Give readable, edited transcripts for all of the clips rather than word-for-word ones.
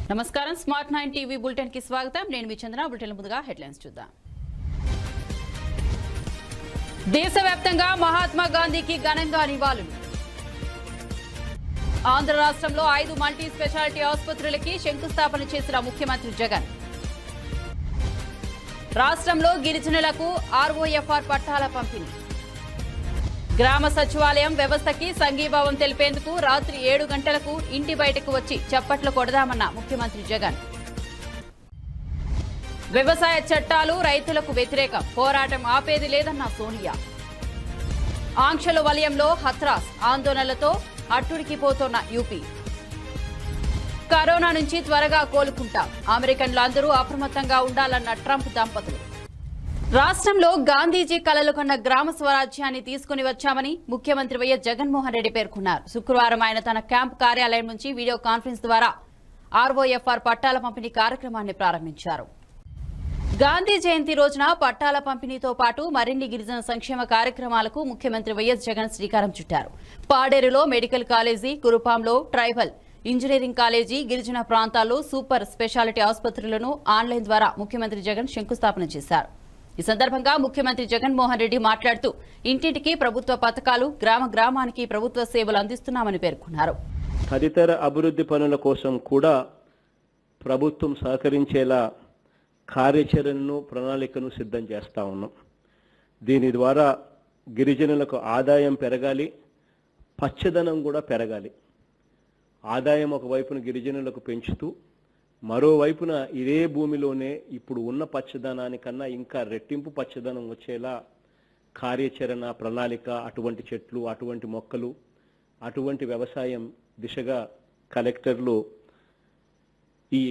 నమస్కారం smart 9 TV bulletin కి స్వాగతం నేను మీ చంద్ర బులెటిన్ ముందుగా హెడ్లైన్స్ చూద్దాం దేశవ్యాప్తంగా మహాత్మా గాంధీకి ఘనంగా నివాళులు ఆంధ్ర రాష్ట్రంలో 5 మల్టీ స్పెషాలిటీ ఆసుపత్రులకి శంకుస్థాపన చేసిన ముఖ్యమంత్రి జగన్ రాష్ట్రంలో గిరిజనులకు ఆర్ఓఎఫ్ఆర్ పట్టాల పంపిణీ గ్రామ సచివాలయం వ్యవస్థకి సంఘీభావం తెలిపేందుకు రాత్రి 7 గంటలకు ఇంటి బయటకు వచ్చి చప్పట్లు కొడదామన్న ముఖ్యమంత్రి జగన్ వ్యవసాయ చట్టాలు రైతులకు వ్యతిరేకం పోరాటం ఆపేది లేదన్న సోనియా ఆంక్షల వలయంలో హత్రాస్ ఆందోళనలతో అట్టుడికిపోతున్న యూపీ కరోనా నుంచి త్వరగా కోలుకుంటాం అమెరికన్లు అందరూ అప్రమత్తంగా ఉండాలన్న ట్రంప్ దంపతులు రాష్ట్రంలో గాంధీజీ కలలు కన్న గ్రామ స్వరాజ్యాన్ని తీసుకుని వచ్చామని ముఖ్యమంత్రి వైఎస్ జగన్మోహన్ రెడ్డి పేర్కొన్నారు. శుక్రవారం ఆయన తన క్యాంప్ కార్యాలయం నుంచి వీడియో కాన్ఫరెన్స్ ద్వారా ఆర్ఓఎఫ్ఆర్ పట్టాల పంపిణీ కార్యక్రమాన్ని ప్రారంభించారు. గాంధీ జయంతి రోజున పట్టాల పంపిణీతో పాటు మరిన్ని గిరిజన సంక్షేమ కార్యక్రమాలకు ముఖ్యమంత్రి వైఎస్ జగన్ శ్రీకారం చుట్టారు. పాడేరులో మెడికల్ కాలేజీ, కురుపాంలో ట్రైబల్ ఇంజనీరింగ్ కాలేజీ, గిరిజన ప్రాంతాల్లో సూపర్ స్పెషాలిటీ ఆసుపత్రులను ఆన్లైన్ ద్వారా ముఖ్యమంత్రి జగన్ శంకుస్థాపన చేశారు. ఈ సందర్భంగా ముఖ్యమంత్రి జగన్మోహన్ రెడ్డి మాట్లాడుతూ ఇంటింటికి ప్రభుత్వ పథకాలు, గ్రామ గ్రామానికి ప్రభుత్వ సేవలు అందిస్తున్నామని పేర్కొన్నారు. తదితర అభివృద్ధి పనుల కోసం కూడా ప్రభుత్వం సహకరించేలా కార్యాచరణను, ప్రణాళికను సిద్ధం చేస్తా ఉన్నాం. దీని ద్వారా గిరిజనులకు ఆదాయం పెరగాలి, పచ్చదనం కూడా పెరగాలి. ఆదాయం ఒకవైపున గిరిజనులకు పెంచుతూ మరోవైపున ఇదే భూమిలోనే ఇప్పుడు ఉన్న పచ్చదనానికన్నా ఇంకా రెట్టింపు పచ్చదనం వచ్చేలా కార్యాచరణ, ప్రణాళిక, అటువంటి చెట్లు, అటువంటి మొక్కలు, అటువంటి వ్యవసాయం దిశగా కలెక్టర్లు ఈ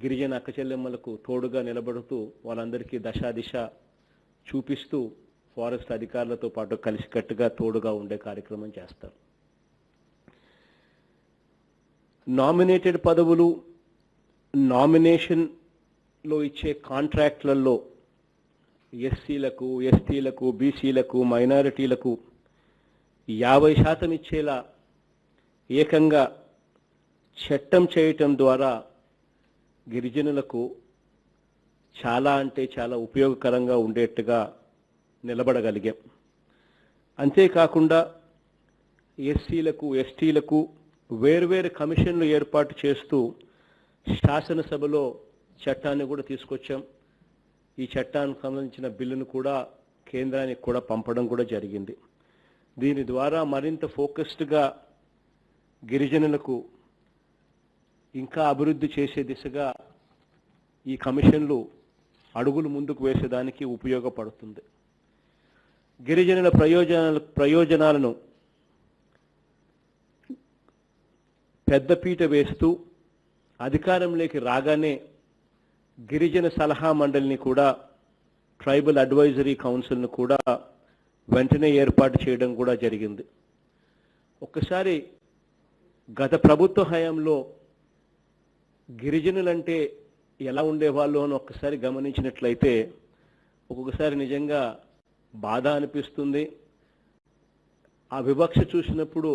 గిరిజన అక్కచెల్లెమ్మలకు తోడుగా నిలబడుతూ వాళ్ళందరికీ దశాదిశ చూపిస్తూ ఫారెస్ట్ అధికారులతో పాటు కలిసికట్టుగా తోడుగా ఉండే కార్యక్రమం చేస్తారు. నామినేటెడ్ పదవులు, నామినేషన్లో ఇచ్చే కాంట్రాక్ట్లలో ఎస్సీలకు, ఎస్టీలకు, బీసీలకు, మైనారిటీలకు 50% ఇచ్చేలా ఏకంగా చట్టం చేయటం ద్వారా గిరిజనులకు చాలా అంటే చాలా ఉపయోగకరంగా ఉండేట్టుగా నిలబడగలిగాం. అంతేకాకుండా ఎస్సీలకు, ఎస్టీలకు వేర్వేరు కమిషన్లు ఏర్పాటు చేస్తూ శాసనసభలో చట్టాన్ని కూడా తీసుకొచ్చాం. ఈ చట్టానికి సంబంధించిన బిల్లును కూడా కేంద్రానికి కూడా పంపడం కూడా జరిగింది. దీని ద్వారా మరింత ఫోకస్డ్గా గిరిజనులకు ఇంకా అభివృద్ధి చేసే దిశగా ఈ కమిషన్లు అడుగులు ముందుకు వేసేదానికి ఉపయోగపడుతుంది. గిరిజనుల ప్రయోజనాలను పెద్దపీట వేస్తూ అధికారంలోకి రాగానే గిరిజన సలహా మండలిని కూడా, ట్రైబల్ అడ్వైజరీ కౌన్సిల్ను కూడా వెంటనే ఏర్పాటు చేయడం కూడా జరిగింది. ఒక్కసారి గత ప్రభుత్వ హయాంలో గిరిజనులంటే ఎలా ఉండేవాళ్ళు అని ఒక్కసారి గమనించినట్లయితే ఒక్కొక్కసారి నిజంగా బాధ అనిపిస్తుంది. ఆ వివక్ష చూసినప్పుడు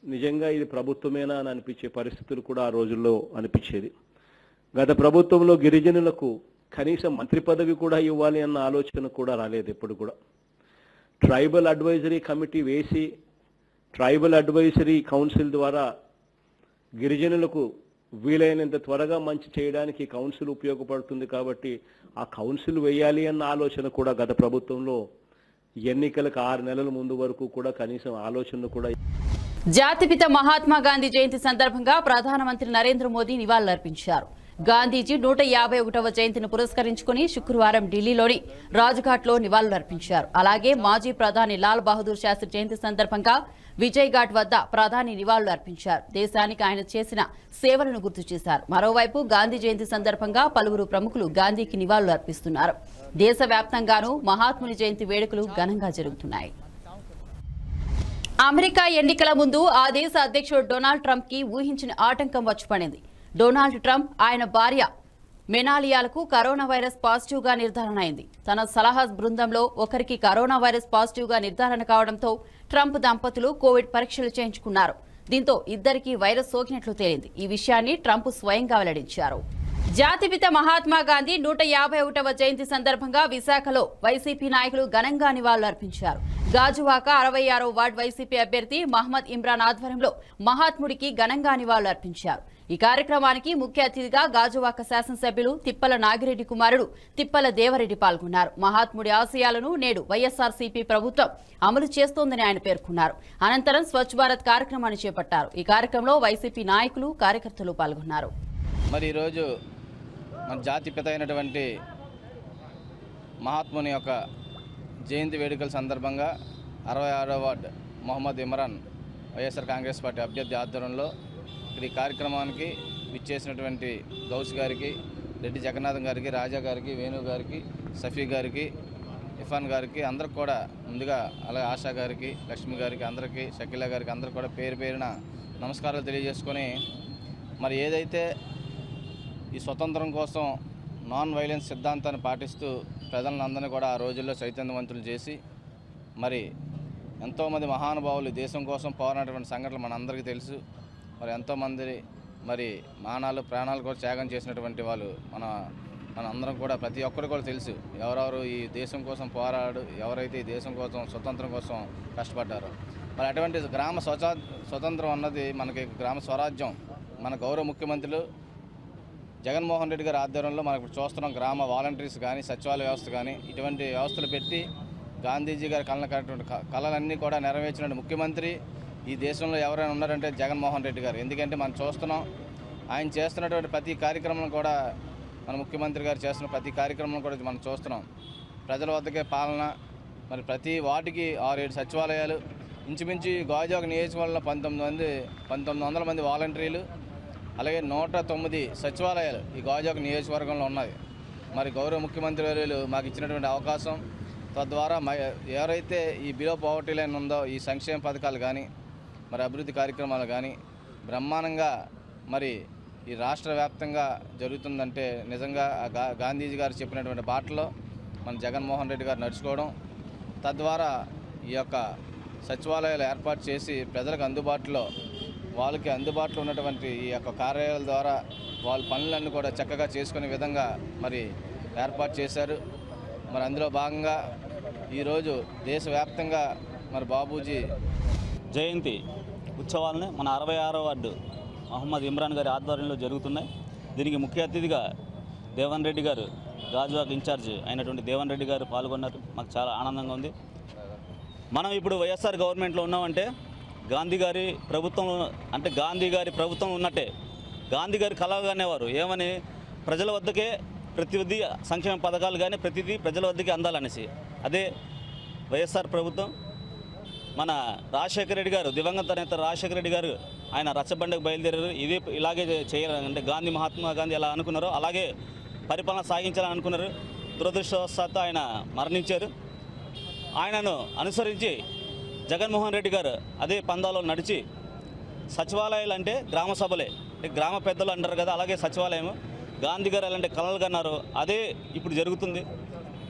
నిజంగా ఇది ప్రభుత్వమేనా అని అనిపించే పరిస్థితులు కూడా ఆ రోజుల్లో అనిపించేది. గత ప్రభుత్వంలో గిరిజనులకు కనీసం మంత్రి పదవి కూడా ఇవ్వాలి అన్న ఆలోచన కూడా రాలేదు ఎప్పుడు కూడా. ట్రైబల్ అడ్వైజరీ కమిటీ వేసి ట్రైబల్ అడ్వైజరీ కౌన్సిల్ ద్వారా గిరిజనులకు వీలైనంత త్వరగా మంచి చేయడానికి కౌన్సిల్ ఉపయోగపడుతుంది కాబట్టి ఆ కౌన్సిల్ వేయాలి అన్న ఆలోచన కూడా గత ప్రభుత్వంలో ఎన్నికలకు 6 నెలల ముందు వరకు కూడా కనీసం ఆలోచన కూడా. జాతిపిత మహాత్మా గాంధీ జయంతి సందర్భంగా ప్రధానమంత్రి నరేంద్ర మోదీ నివాళులర్పించారు. గాంధీజీ 151వ జయంతిని పురస్కరించుకుని శుక్రవారం ఢిల్లీలోని రాజ్ఘాట్లో నివాళులర్పించారు. అలాగే మాజీ ప్రధాని లాల్ బహదూర్ శాస్త్రి జయంతి సందర్భంగా విజయ్ ఘాట్ వద్ద ప్రధాని నివాళులు అర్పించారు. దేశానికి ఆయన చేసిన సేవలను గుర్తు చేశారు. మరోవైపు గాంధీ జయంతి సందర్భంగా పలువురు ప్రముఖులు గాంధీకి నివాళులు అర్పిస్తున్నారు. దేశవ్యాప్తంగానూ మహాత్ముని జయంతి వేడుకలు ఘనంగా జరుగుతున్నాయి. అమెరికా ఎన్నికల ముందు ఆ దేశ అధ్యక్షుడు డొనాల్డ్ ట్రంప్ కి ఊహించిన ఆటంకం వచ్చిపడింది. డొనాల్డ్ ట్రంప్, ఆయన భార్య మెనాలియాలకు కరోనా వైరస్ పాజిటివ్ గా నిర్ధారణ అయింది. తన సలహా బృందంలో ఒకరికి కరోనా వైరస్ పాజిటివ్ గా నిర్ధారణ కావడంతో ట్రంప్ దంపతులు కోవిడ్ పరీక్షలు చేయించుకున్నారు. దీంతో ఇద్దరికీ వైరస్ సోకినట్లు తేలింది. ఈ విషయాన్ని ట్రంప్ స్వయంగా వెల్లడించారు. జాతిపిత మహాత్మా గాంధీ 151వ జయంతి సందర్భంగా విశాఖలో వైసీపీ నాయకులు ఘనంగా నివాళులర్పించారు. గాజువాక 66వ వార్డు వైసీపీ అభ్యర్థి మహమ్మద్ ఇమ్రాన్ ఆధ్వర్యంలో మహాత్ముడికి ఘనంగా నివాళులర్పించారు. ఈ కార్యక్రమానికి ముఖ్య అతిథిగా గాజువాక శాసనసభ్యులు తిప్పల నాగిరెడ్డి కుమారుడు తిప్పల దేవరెడ్డి పాల్గొన్నారు. మహాత్ముడి ఆశయాలను నేడు వైఎస్ఆర్సీపీ ప్రభుత్వం అమలు చేస్తోందని ఆయన పేర్కొన్నారు. అనంతరం స్వచ్ఛ భారత్ కార్యక్రమాన్ని చేపట్టారు. ఈ కార్యక్రమంలో వైసీపీ నాయకులు కార్యకర్తలు పాల్గొన్నారు. మరి ఈరోజు మన జాతిపిత అయినటువంటి మహాత్ముని యొక్క జయంతి వేడుకల సందర్భంగా 66వ వార్డు మొహమ్మద్ ఇమ్రాన్ వైఎస్ఆర్ కాంగ్రెస్ పార్టీ అభ్యర్థి ఆధ్వర్యంలో ఈ కార్యక్రమానికి విచ్చేసినటువంటి గౌస్ గారికి, రెడ్డి జగన్నాథం గారికి, రాజా గారికి, వేణు గారికి, సఫీ గారికి, ఇఫాన్ గారికి అందరికి కూడా ముందుగా, అలాగే ఆశా గారికి, లక్ష్మి గారికి, అందరికీ, షకీలా గారికి అందరికి కూడా పేరు పేరున నమస్కారాలు తెలియజేసుకొని, మరి ఏదైతే ఈ స్వతంత్రం కోసం నాన్ వైలెన్స్ సిద్ధాంతాన్ని పాటిస్తూ ప్రజలందరినీ కూడా ఆ రోజుల్లో చైతన్యవంతులు చేసి, మరి ఎంతోమంది మహానుభావులు దేశం కోసం పోరాడినటువంటి సంఘటనలు మనందరికీ తెలుసు. మరి ఎంతోమంది మరి ప్రాణాలు కూడా త్యాగం చేసినటువంటి వాళ్ళు మనందరం కూడా, ప్రతి ఒక్కరు కూడా తెలుసు ఎవరెవరు ఈ దేశం కోసం ఎవరైతే ఈ దేశం కోసం స్వతంత్రం కోసం కష్టపడ్డారో. మరి అటువంటి గ్రామ స్వతంత్రం అన్నది మనకి గ్రామ స్వరాజ్యం మన గౌరవ ముఖ్యమంత్రులు జగన్మోహన్ రెడ్డి గారి ఆధ్వర్యంలో మనకు చూస్తున్నాం. గ్రామ వాలంటీర్స్ కానీ, సచివాలయ వ్యవస్థ కానీ, ఇటువంటి వ్యవస్థలు పెట్టి గాంధీజీ గారి కళలన్నీ కూడా నెరవేర్చిన ముఖ్యమంత్రి ఈ దేశంలో ఎవరైనా ఉన్నారంటే జగన్మోహన్ రెడ్డి గారు. ఎందుకంటే మనం చూస్తున్నాం ఆయన చేస్తున్నటువంటి ప్రతి కార్యక్రమం కూడా, మన ముఖ్యమంత్రి గారు చేస్తున్న ప్రతి కార్యక్రమం కూడా మనం చూస్తున్నాం. ప్రజల వద్దకే పాలన, మరి ప్రతి వాటికి 6-7 సచివాలయాలు, ఇంచుమించు గాజువాక నియోజకవర్గంలో 1900 మంది వాలంటీర్లు, అలాగే 109 సచివాలయాలు ఈ గాజువాక నియోజకవర్గంలో ఉన్నాయి. మరి గౌరవ ముఖ్యమంత్రి వర్యులు మాకు ఇచ్చినటువంటి అవకాశం, తద్వారా ఎవరైతే ఈ బిలో పావర్టీ లైన్ ఉందో ఈ సంక్షేమ పథకాలు కానీ, మరి అభివృద్ధి కార్యక్రమాలు కానీ బ్రహ్మాండంగా మరి ఈ రాష్ట్ర వ్యాప్తంగా జరుగుతుందంటే నిజంగా గాంధీజీ గారు చెప్పినటువంటి బాటలో మన జగన్మోహన్ రెడ్డి గారు నడుచుకోవడం, తద్వారా ఈ యొక్క సచివాలయాలు ఏర్పాటు చేసి ప్రజలకు వాళ్ళకి అందుబాటులో ఉన్నటువంటి ఈ యొక్క కార్యాలయాల ద్వారా వాళ్ళ పనులన్నీ కూడా చక్కగా చేసుకునే విధంగా మరి ఏర్పాటు చేశారు. మరి అందులో భాగంగా ఈరోజు దేశవ్యాప్తంగా మరి బాబూజీ జయంతి ఉత్సవాలను మన 66వ వార్డు మహమ్మద్ ఇమ్రాన్ గారి ఆధ్వర్యంలో జరుగుతున్నాయి. దీనికి ముఖ్య అతిథిగా దేవన్ రెడ్డి గారు, గాజువాక ఇన్ఛార్జ్ అయినటువంటి దేవన్ రెడ్డి గారు పాల్గొన్నారు. మాకు చాలా ఆనందంగా ఉంది. మనం ఇప్పుడు వైఎస్ఆర్ గవర్నమెంట్లో ఉన్నామంటే గాంధీ గారి ప్రభుత్వం ఉన్నట్టే. గాంధీ గారి కలగానేవారు ఏమని, ప్రజల వద్దకే ప్రతిదీ సంక్షేమ పథకాలు కానీ ప్రతిదీ ప్రజల వద్దకే అందాలనేసి. అదే వైఎస్ఆర్ ప్రభుత్వం. మన రాజశేఖర రెడ్డి గారు, దివంగత నేత రాజశేఖర రెడ్డి గారు ఆయన రచ్చబండకు బయలుదేరారు. ఇలాగే చేయాలంటే మహాత్మా గాంధీ ఎలా అనుకున్నారో అలాగే పరిపాలన సాగించాలని అనుకున్నారు. దురదృష్టవశాత్తు ఆయన మరణించారు. ఆయనను అనుసరించి జగన్మోహన్ రెడ్డి గారు అదే పందాలో నడిచి సచివాలయాలు అంటే గ్రామ సభలే, గ్రామ పెద్దలు అంటారు కదా, అలాగే సచివాలయం గాంధీ గారు అలాంటి కలలు కన్నారు. అదే ఇప్పుడు జరుగుతుంది.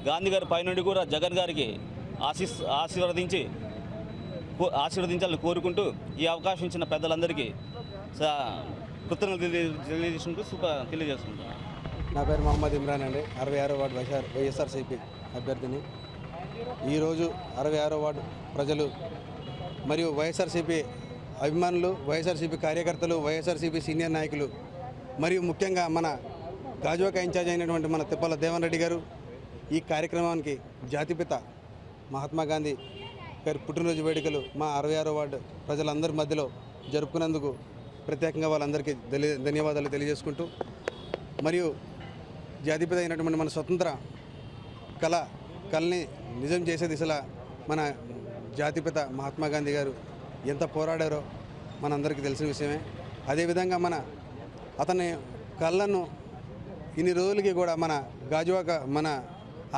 గాంధీ గారి పైనుండి కూడా జగన్ గారికి ఆశీర్వదించాలని కోరుకుంటూ ఈ అవకాశం ఇచ్చిన పెద్దలందరికీ కృతజ్ఞతలు తెలియజేసుకుంటాను. నా పేరు మహమ్మద్ ఇమ్రాన్ అండి. 66వ వార్డు వైఎస్ఆర్సీపీ అభ్యర్థిని. ఈరోజు 66వ వార్డు ప్రజలు మరియు వైఎస్ఆర్సీపీ అభిమానులు, వైఎస్ఆర్సీపీ కార్యకర్తలు, వైఎస్ఆర్సీపీ సీనియర్ నాయకులు మరియు ముఖ్యంగా మన గాజువాక ఇన్ఛార్జ్ అయినటువంటి మన తిప్పల దేవన్ రెడ్డి గారు ఈ కార్యక్రమానికి జాతిపిత మహాత్మా గాంధీ గారి పుట్టినరోజు వేడుకలు మా 66వ వార్డు ప్రజలందరి మధ్యలో జరుపుకున్నందుకు ప్రత్యేకంగా వాళ్ళందరికీ ధన్యవాదాలు తెలియజేసుకుంటూ, మరియు జాతిపిత అయినటువంటి మన స్వతంత్ర కళని నిజం చేసే దిశలా మన జాతిపిత మహాత్మా గాంధీ గారు ఎంత పోరాడారో మనందరికీ తెలిసిన విషయమే. అదేవిధంగా అతని కళ్ళను ఇన్ని రోజులకి కూడా మన గాజువాక, మన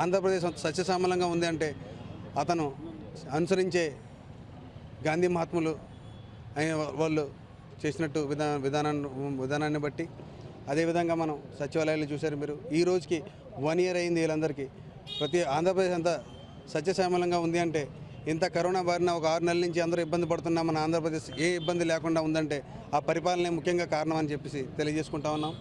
ఆంధ్రప్రదేశ్ సస్యశ్యామలంగా ఉంది అంటే అతను అనుసరించే గాంధీ మహాత్ములు అయిన వాళ్ళు చేసినట్టు విధానాన్ని బట్టి. అదేవిధంగా మనం సచివాలయాలు చూశారు మీరు. ఈ రోజుకి 1 year అయింది వీళ్ళందరికీ. ప్రతి ఆంధ్రప్రదేశ్ అంతా సస్యశ్యామలంగా ఉంది అంటే ఇంత కరోనా బారిన ఒక 6 నెలల నుంచి అందరూ ఇబ్బంది పడుతున్నా మన ఆంధ్రప్రదేశ్ ఏ ఇబ్బంది లేకుండా ఉందంటే ఆ పరిపాలనే ముఖ్యంగా కారణం అని చెప్పేసి తెలియజేసుకుంటా ఉన్నాం.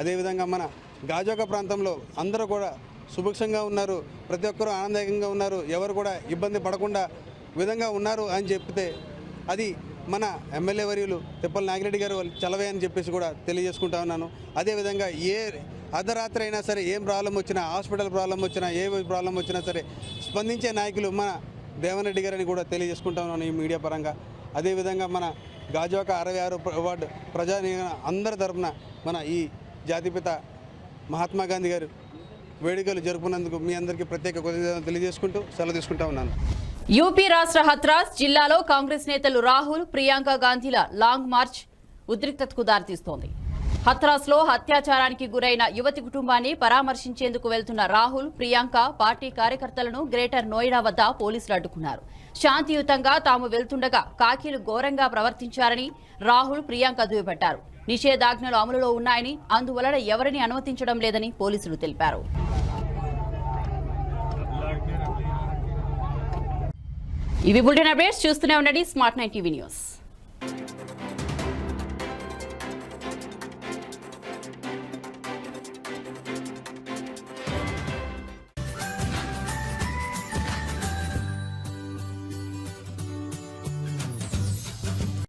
అదేవిధంగా మన గాజోక ప్రాంతంలో అందరూ కూడా సుభిక్షంగా ఉన్నారు, ప్రతి ఒక్కరూ ఆనందదాయకంగా ఉన్నారు, ఎవరు కూడా ఇబ్బంది పడకుండా విధంగా ఉన్నారు అని చెప్తే అది మన ఎమ్మెల్యే వర్యులు తిప్పల నాగిరెడ్డి గారు చలవే అని చెప్పేసి కూడా తెలియజేసుకుంటా ఉన్నాను. అదేవిధంగా ఏ అర్ధరాత్రి అయినా సరే ఏం ప్రాబ్లం వచ్చినా, హాస్పిటల్ ప్రాబ్లం వచ్చినా, ఏ ప్రాబ్లం వచ్చినా సరే స్పందించే నాయకులు మన దేవరెడ్డి గారని కూడా తెలియజేసుకుంటా ఉన్నాను ఈ మీడియా పరంగా. అదేవిధంగా మన గాజువాక 66 వార్డు ప్రజా అందరి తరఫున మన ఈ జాతిపిత మహాత్మా గాంధీ గారు వేడుకలు జరుపుకున్నందుకు మీ అందరికీ ప్రత్యేక కృతజ్ఞతలు తెలియజేసుకుంటూ సెలవు తీసుకుంటా ఉన్నాను. యూపీ రాష్ట్ర హత్రాస్ జిల్లాలో కాంగ్రెస్ నేతలు రాహుల్, ప్రియాంక గాంధీల లాంగ్ మార్చ్ ఉద్రిక్తతకు దారితీస్తోంది. హత్రాస్లో అత్యాచారానికి గురైన యువతి కుటుంబాన్ని పరామర్శించేందుకు వెళ్తున్న రాహుల్, ప్రియాంక పార్టీ కార్యకర్తలను గ్రేటర్ నోయిడా వద్ద పోలీసులు అడ్డుకున్నారు. శాంతియుతంగా తాము వెళ్తుండగా కాకీలు ఘోరంగా ప్రవర్తించారని రాహుల్, ప్రియాంక దుయ్యబట్టారు. నిషేధాజ్ఞలు అమలులో ఉన్నాయని, అందువలన ఎవరిని అనుమతించడం లేదని పోలీసులు తెలిపారు. ఇవి బులెటిన్ అప్డేట్స్. చూస్తూనే ఉండండి స్మార్ట్ 9 టీవీ న్యూస్.